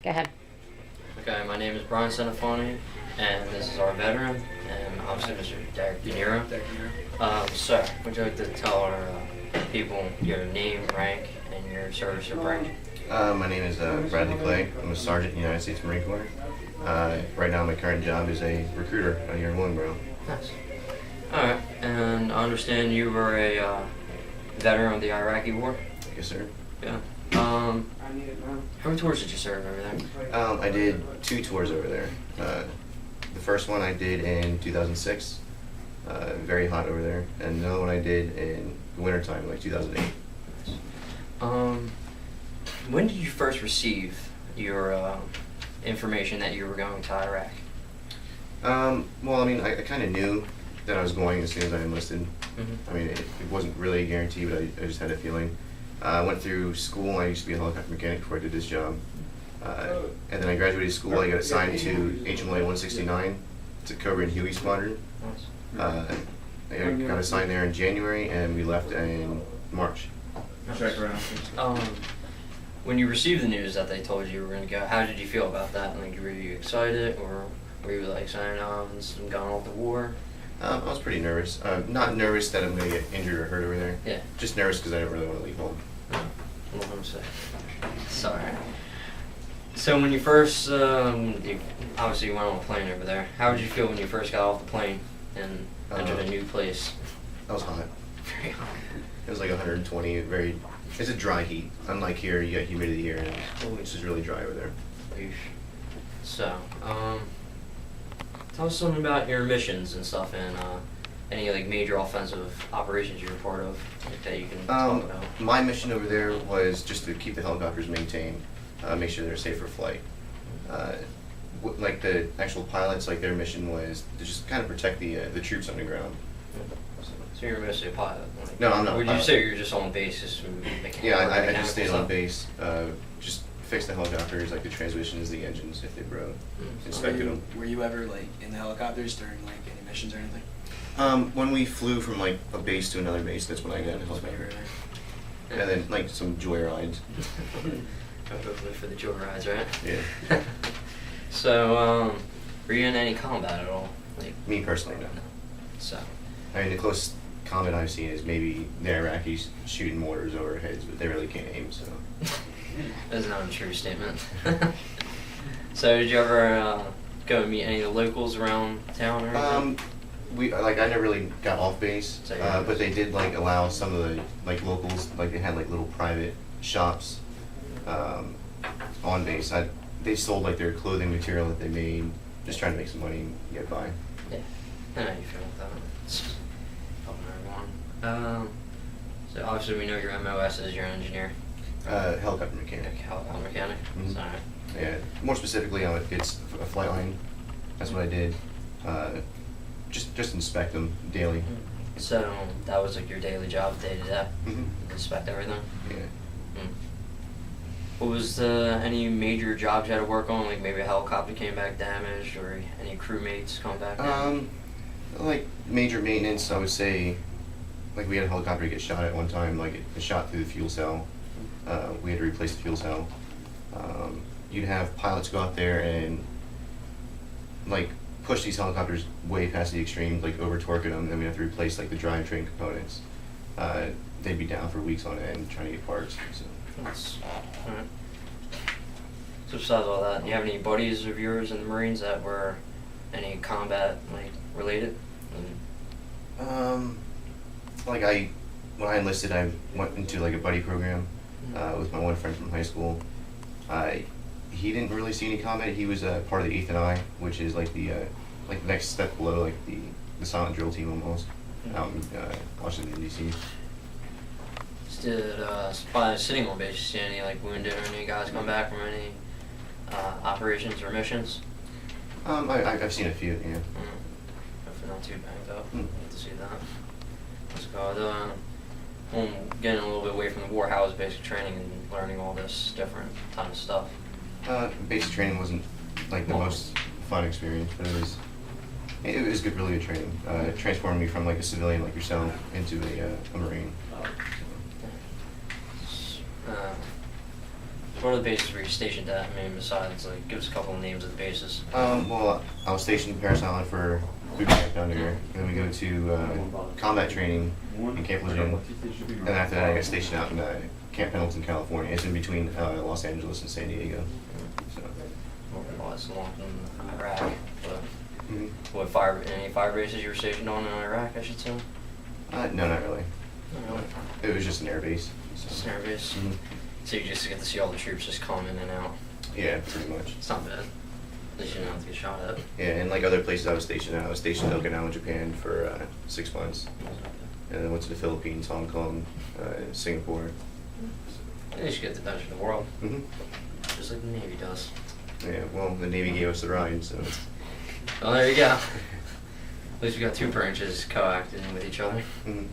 Go ahead. Okay, my name is Brian Senafani, and this is our veteran, and obviously Mr. Derek De Niro. Sir, would you like to tell our people your name, rank, and your service or rank? My name is Bradley Clay. I'm a sergeant in the United States Marine Corps. Right now, my current job is a recruiter out here in Willingboro. Nice. Alright, and I understand you were a veteran of the Iraqi War? Yes, sir. Yeah. How many tours did you serve over there? I did 2 tours over there. The first one I did in 2006, very hot over there, and another one I did in the wintertime, like 2008. When did you first receive your information that you were going to Iraq? Well, I mean, I kind of knew that I was going as soon as I enlisted. Mm-hmm. I mean, it wasn't really a guarantee, but I just had a feeling. I went through school. I used to be a helicopter mechanic before I did this job. And then I graduated school. I got assigned to HMLA 169. It's a Cobra and Huey squadron. Nice. I got assigned there in January, and we left in March. Check around. When you received the news that they told you were going to go, how did you feel about that? Like, were you excited, or were you like saying, "Oh, I'm going off to war"? I was pretty nervous. Not nervous that I'm going to get injured or hurt over there. Yeah. Just nervous because I don't really want to leave home. What I'm saying. Sorry. So when you first, obviously you went on a plane over there. How did you feel when you first got off the plane and entered a new place? That was hot. Very hot. It was like 120. It's a dry heat. Unlike here, you got humidity here, and it's just really dry over there. So, tell us something about your missions and stuff, and any like major offensive operations you were part of that you can talk about. My mission over there was just to keep the helicopters maintained, make sure they're safe for flight. Like the actual pilots, like their mission was to just kind of protect the troops on the ground. So you're mostly a pilot? Like, No, I'm not. Would you say you're just on base, just Yeah, I just stayed on base, just fix the helicopters, like the transmissions, the engines if they broke, inspected them. Were you ever like in the helicopters during like any missions or anything? When we flew from like a base to another base, that's when I got in a helicopter. And then like some joy rides. Hopefully for the joy rides, right? Yeah. So, were you in any combat at all? Like, Me personally, no. So. I mean, the closest combat I've seen is maybe the Iraqis shooting mortars over our heads, but they really can't aim, so. That's not a true statement. So, did you ever go and meet any of the locals around town or anything? I never really got off base, So but they did like allow some of the like locals, like they had like little private shops on base. They sold like their clothing material that they made, just trying to make some money and get by. Yeah, I know you feel like that. It's helping everyone. So obviously we know your MOS is you're an engineer. Helicopter mechanic. Helicopter mechanic. Mm-hmm. Sorry. Yeah, more specifically, it's a flight line. That's what I did. Just inspect them daily. So that was like your daily job, day to day. Mm-hmm. Inspect everything. Yeah. What was any major jobs you had to work on? Like maybe a helicopter came back damaged, or any crewmates come back down? Like major maintenance, I would say. Like we had a helicopter get shot at one time. Like it shot through the fuel cell. We had to replace the fuel cell. You'd have pilots go out there and like push these helicopters way past the extreme, like over torquing them, and then we have to replace like the drivetrain components. They'd be down for weeks on end trying to get parts. So. That's alright. So besides all that, do you have any buddies of yours in the Marines that were any combat like related? Like when I enlisted, I went into like a buddy program with my one friend from high school. He didn't really see any combat. He was part of the 8th and I, which is like the next step below, like the silent drill team almost, out in Washington D.C. By sitting on base, you see any like wounded or any guys come back from any operations or missions? I've seen a few, yeah. Hopefully not too banged up. Good to see that. That's good. Getting a little bit away from the war, how was basic training and learning all this different kind of stuff? Basic training wasn't like the most fun experience, but it was good, really good training. It transformed me from like a civilian like yourself into a Marine. As what are the bases where you're stationed at? I mean, besides, like, give us a couple of names of the bases. Well, I was stationed in Paris Island for boot camp down here. And then we go to combat training in Camp Lejeune. And after that, I got stationed out in Camp Pendleton, California. It's in between Los Angeles and San Diego. So. Well, it's long in Iraq, but Mm-hmm. any fire bases you were stationed on in Iraq, I should say? No, not really. Not really. It was just an air base. So. Just an air base? Mhm. So you just get to see all the troops just come in and out. Yeah, pretty much. It's not bad. At least you don't have to get shot at. Yeah, and like other places I was stationed at, I was stationed in Okinawa, Japan for 6 months. And then went to the Philippines, Hong Kong, Singapore. At least you get the best of the world, Mm-hmm. just like the Navy does. Yeah, well, the Navy gave us the ride, so. Well, there you go. At least we got two branches coacting with each other. Mm-hmm.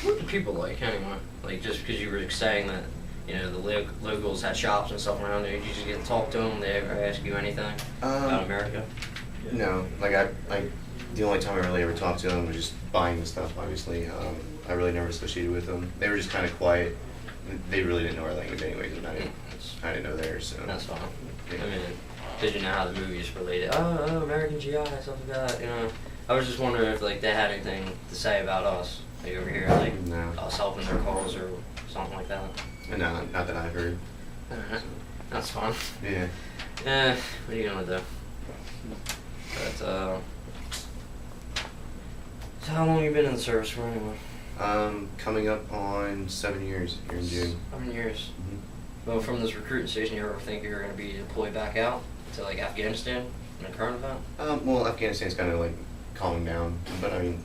What do people like anyway? Like, just because you were saying that, you know, the locals had shops and stuff around there, did you just get to talk to them? Did they ever ask you anything about America? No, like the only time I really ever talked to them was just buying the stuff, obviously. I really never associated with them. They were just kind of quiet. They really didn't know our language anyways, and I didn't know theirs, so. That's fine. Yeah. I mean, did you know how the movies related? Oh, American GI, stuff like that, you know? I was just wondering if, like, they had anything to say about us, like, over here, like, No. us helping their cause or something like that. No, not that I've heard. Alright, that's fine. Yeah. What are you gonna do? But, so how long you been in the service for anyway? Coming up on 7 years here in June. 7 years. Mhm. Well, from this recruiting station, you ever think you're gonna be deployed back out to, like, Afghanistan in the current event? Well, Afghanistan's kind of like calming down, but I mean,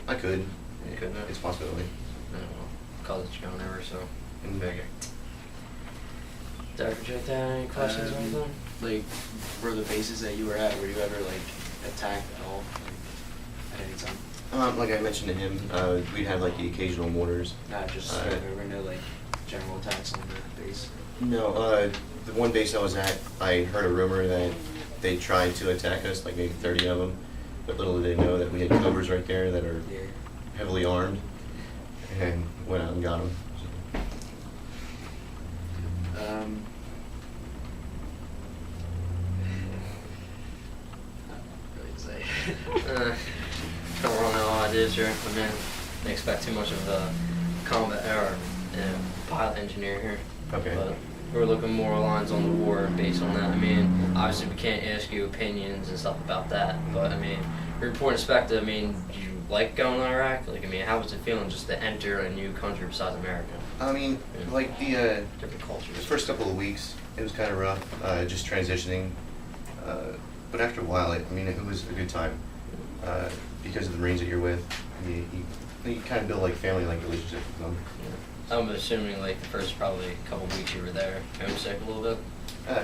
I could. You couldn't. It's a possibility. I don't know. College is going over, so Mhm. figure. Did I project that? Any questions or anything? Like, were the bases that you were at, were you ever like attacked at all? Like, at any time? Like I mentioned to him, we'd have like the occasional mortars. Not just Uh, there were no like general attacks on the base. No, the one base I was at, I heard a rumor that they tried to attack us, like maybe 30 of them, but little did they know that we had cobras right there that are Yeah. heavily armed, and went out and got them. Not really to say. Don't run out of ideas here. I mean, they expect too much of a combat or pilot engineer here. Okay. But we're looking more lines on the war based on that. I mean, obviously we can't ask you opinions and stuff about that, but I mean, report inspector, I mean, do you like going to Iraq? Like, I mean, how was it feeling just to enter a new country besides America? I mean, Yeah. like the Different cultures. first couple of weeks, it was kind of rough, just transitioning. But after a while, it was a good time because of the Marines that you're with. You kind of build like family-like relationships with them. Yeah. I'm assuming like the first probably couple weeks you were there, homesick a little bit.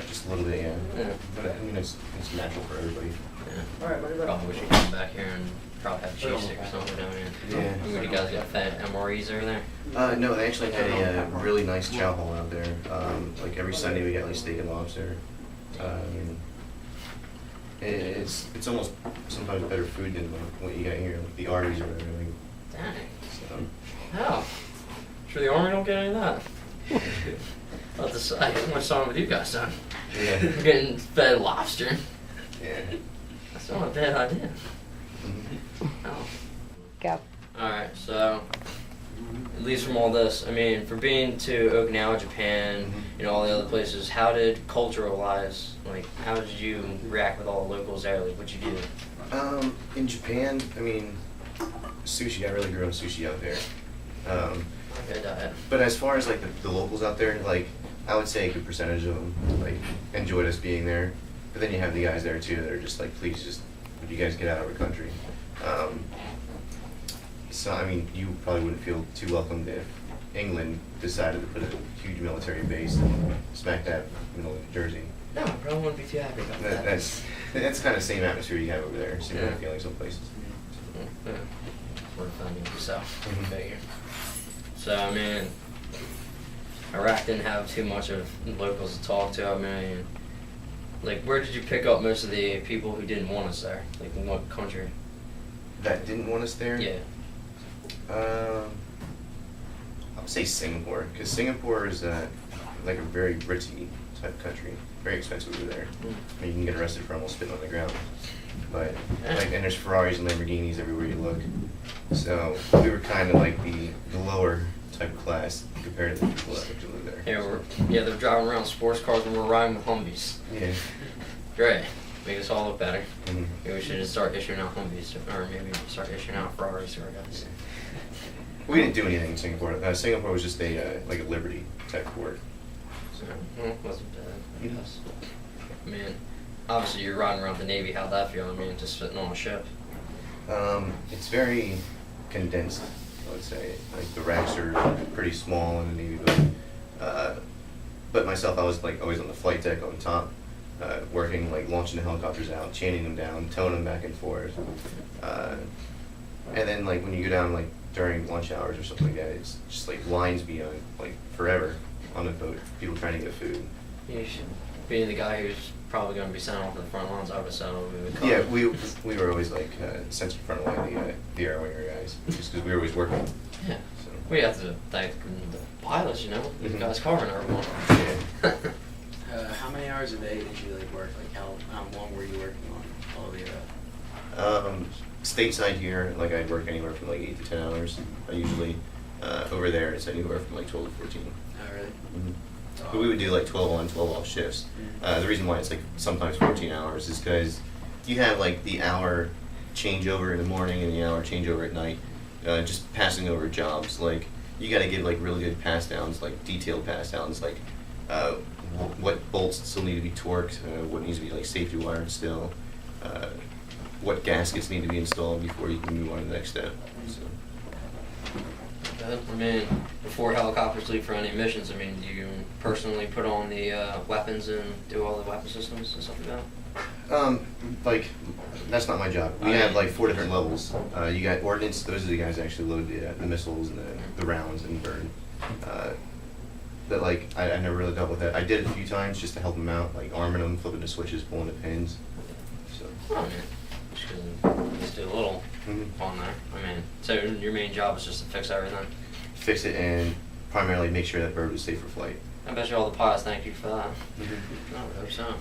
Just a little bit, yeah. Yeah. But I mean, it's natural for everybody. Yeah. Probably wish you come back here and probably have cheese stick or something down here. Yeah. What do you guys got? Fat MREs over there? No, they actually had a really nice chow hall out there. Like every Sunday we got like steak and lobster. It's almost sometimes better food than what you got here, like the Arby's or whatever. Dang. So, How? Sure the Army don't get any of that. I'll have to, I get my song with you guys then. yeah. We're getting fed lobster. Yeah. That's not a bad idea. Mhm. Oh. Go. Alright, so at least from all this, I mean, for being to Okinawa, Japan, Mhm. you know, all the other places, how did cultural-wise, like, how did you react with all the locals there? Like, what'd you do? In Japan, I mean, sushi. I really grew on sushi out there. Okay, diet. But as far as like the locals out there, like I would say a good percentage of them like enjoyed us being there. But then you have the guys there too that are just like, please just, would you guys get out of our country? So I mean, you probably wouldn't feel too welcomed if England decided to put a huge military base and smack that middle of New Jersey. No, I probably wouldn't be too happy about that. That's kind of the same atmosphere you have over there. Same kind of Yeah. feeling some places. Yeah. Worth finding yourself. Mhm. Figure. So, I mean, Iraq didn't have too much of locals to talk to. I mean, like, where did you pick up most of the people who didn't want us there? Like, in what country? That didn't want us there. Yeah. I would say Singapore, because Singapore is like a very ritzy type country, very expensive over there. I mean, you can get arrested for almost spitting on the ground. But like, and there's Ferraris and Lamborghinis everywhere you look. So we were kind of like the lower type of class compared to the people that actually live there. They're driving around sports cars and we're riding with Humvees. Yeah. Great. Make us all look better. Mhm. Maybe we should just start issuing out Humvees, or maybe start issuing out Ferraris to our guys. We didn't do anything in Singapore. Singapore was just a like a Liberty type port. So, well, wasn't bad, I guess. I mean, obviously you're riding around the Navy. How'd that feel? I mean, just sitting on a ship. It's very condensed, I would say. Like the racks are pretty small in the Navy, but myself, I was like always on the flight deck on top, working, like launching the helicopters out, chaining them down, towing them back and forth. And then like when you go down like during lunch hours or something like that, it's just like lines beyond like forever on the boat, people trying to get food. You should be the guy who's probably going to be sent off to the front lines. I would send over to the Yeah, we were always like sent to the front line, the air winger guys, just because we were always working. Yeah. So. We have to thank the pilots, you know, the Mhm. guys covering everyone. Yeah. How many hours a day did you like work? Like how long were you working on all the? Stateside here, like I'd work anywhere from like 8 to 10 hours. Usually, over there it's anywhere from like 12 to 14. Oh really? Mm-hmm. But we would do like 12 on, 12 off shifts. The reason why it's like sometimes 14 hours is because you have like the hour changeover in the morning and the hour changeover at night, just passing over jobs. Like you got to give like really good pass downs, like detailed pass downs, like what bolts still need to be torqued, what needs to be like safety wired still, what gaskets need to be installed before you can move on to the next step. So. I mean, before helicopters leave for any missions, I mean, do you personally put on the weapons and do all the weapon systems and stuff like that? Like, that's not my job. We have like 4 different levels. You got ordnance; those are the guys that actually load the missiles and the rounds and burn. But like, I never really dealt with that. I did it a few times just to help them out, like arming them, flipping the switches, pulling the pins. So. Oh, man. Just do a little Mhm. on there. I mean, so your main job is just to fix everything. Fix it and primarily make sure that bird was safe for flight. I bet you all the pilots thank you for that. Mm-hmm. I would hope so.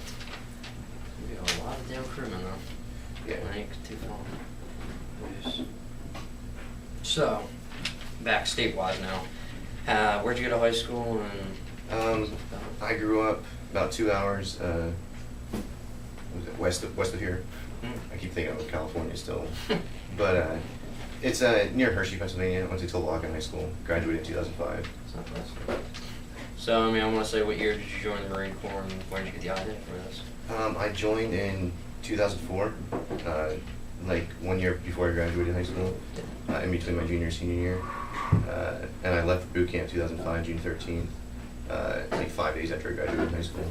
You got a lot of damn crewmen though. Yeah. I ain't too far. Yes. So, back statewide now. Where'd you go to high school and? I grew up about 2 hours was it west of here. I keep thinking of California still, but it's near Hershey, Pennsylvania. I went to Tulloch High School. Graduated in 2005. It's not bad. So, I mean, I want to say, what year did you join the Marine Corps and where did you get the idea for this? I joined in 2004, like 1 year before I graduated high school, in between my junior and senior year, and I left boot camp 2005, June 13th, like 5 days after I graduated high school.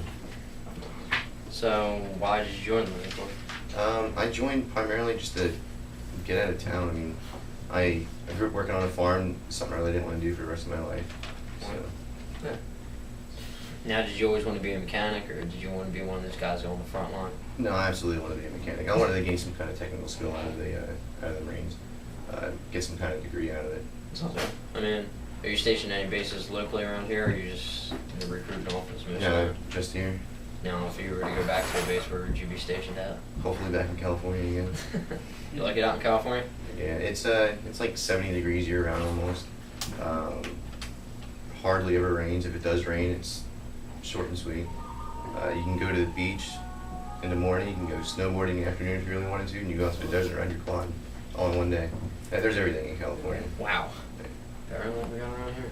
So, why did you join the Marine Corps? I joined primarily just to get out of town. I mean, I grew up working on a farm, something I really didn't want to do for the rest of my life. So. Yeah. Now, did you always want to be a mechanic, or did you want to be one of those guys on the front line? No, I absolutely wanted to be a mechanic. I wanted to gain some kind of technical skill out of the Marines, get some kind of degree out of it. Sounds good. I mean, are you stationed at any bases locally around here, or are you just in the recruiting office mostly? No, just here. Now, if you were to go back to a base, where would you be stationed at? Hopefully back in California again. You like it out in California? Yeah, it's like 70 degrees year round almost. Hardly ever rains. If it does rain, it's short and sweet. You can go to the beach in the morning. You can go snowboarding in the afternoon if you really wanted to, and you go out to the desert around your quad all in one day. There's everything in California. Wow. Better than what we got around here.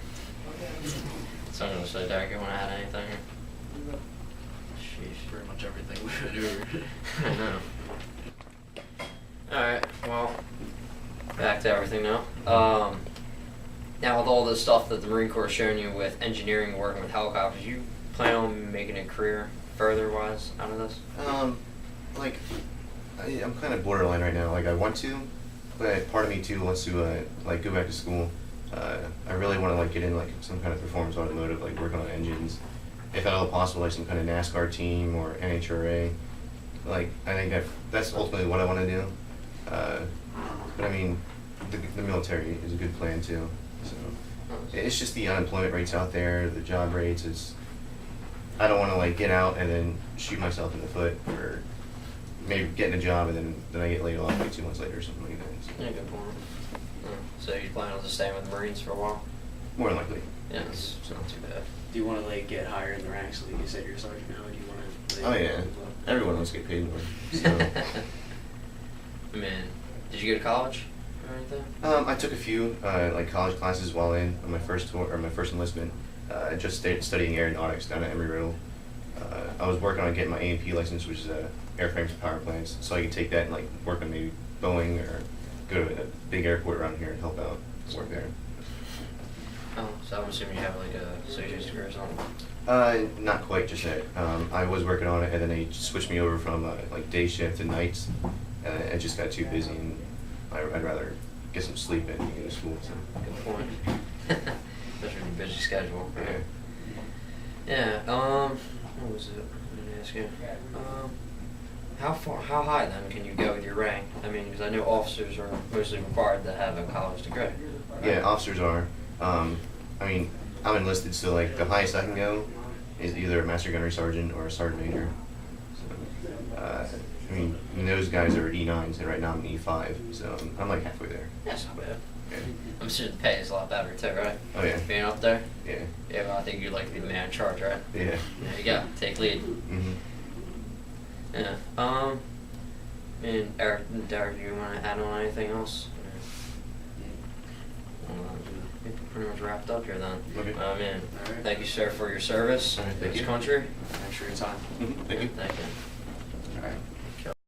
So I'm going to say, Derek, you want to add anything here? Sheesh. Pretty much everything we do. I know. Alright, well, back to everything now. Now, with all the stuff that the Marine Corps has shown you with engineering, working with helicopters, you plan on making a career further-wise out of this? Like, I'm kind of borderline right now. Like, I want to, but part of me too wants to like go back to school. I really want to like get in like some kind of performance automotive, like working on engines, if at all possible, like some kind of NASCAR team or NHRA. Like, I think that's ultimately what I want to do. But I mean, the military is a good plan too. So. It's just the unemployment rates out there, the job rates. I don't want to like get out and then shoot myself in the foot or maybe getting a job and then I get laid off like 2 months later or something like that. So. Yeah, good point. So you plan on just staying with the Marines for a while? More than likely. Yeah, it's not too bad. Do you want to like get higher in the ranks? Like you said, you're a sergeant now. Do you want to? Oh yeah, everyone wants to get paid more. So. I mean, did you go to college or anything? I took a few like college classes while in on my first tour or my first enlistment. I just stayed studying aeronautics down at Embry-Riddle. I was working on getting my A&P license, which is airframes and power plants, so I could take that and like work on maybe Boeing or go to a big airport around here and help out, work there. Oh, so I'm assuming you have like a associate's degree or something? Not quite just yet. I was working on it, and then they switched me over from like day shift to nights. It just got too busy, and I'd rather get some sleep in and go to school. So. Good point. Especially with your busy schedule. Yeah. Yeah. What was it? I didn't ask you. How high then can you go with your rank? I mean, because I know officers are mostly required to have a college degree. Right? Yeah, officers are. I mean, I'm enlisted, so like the highest I can go is either a master gunnery sergeant or a sergeant major. So, I mean, those guys are E9s, and right now I'm E5, so I'm like halfway there. That's not bad. Yeah. I'm sure the pay is a lot better too, right? Oh yeah. Being up there. Yeah. Yeah, well, I think you'd like to be the man in charge, right? Yeah. There you go. Take lead. Mhm. Yeah. And Eric, Derek, do you want to add on anything else? We're pretty much wrapped up here then. Okay. Man, All right. thank you, sir, for your service All right, to thank this you. country. Thanks for your time. Mhm. Thank you. Thank you.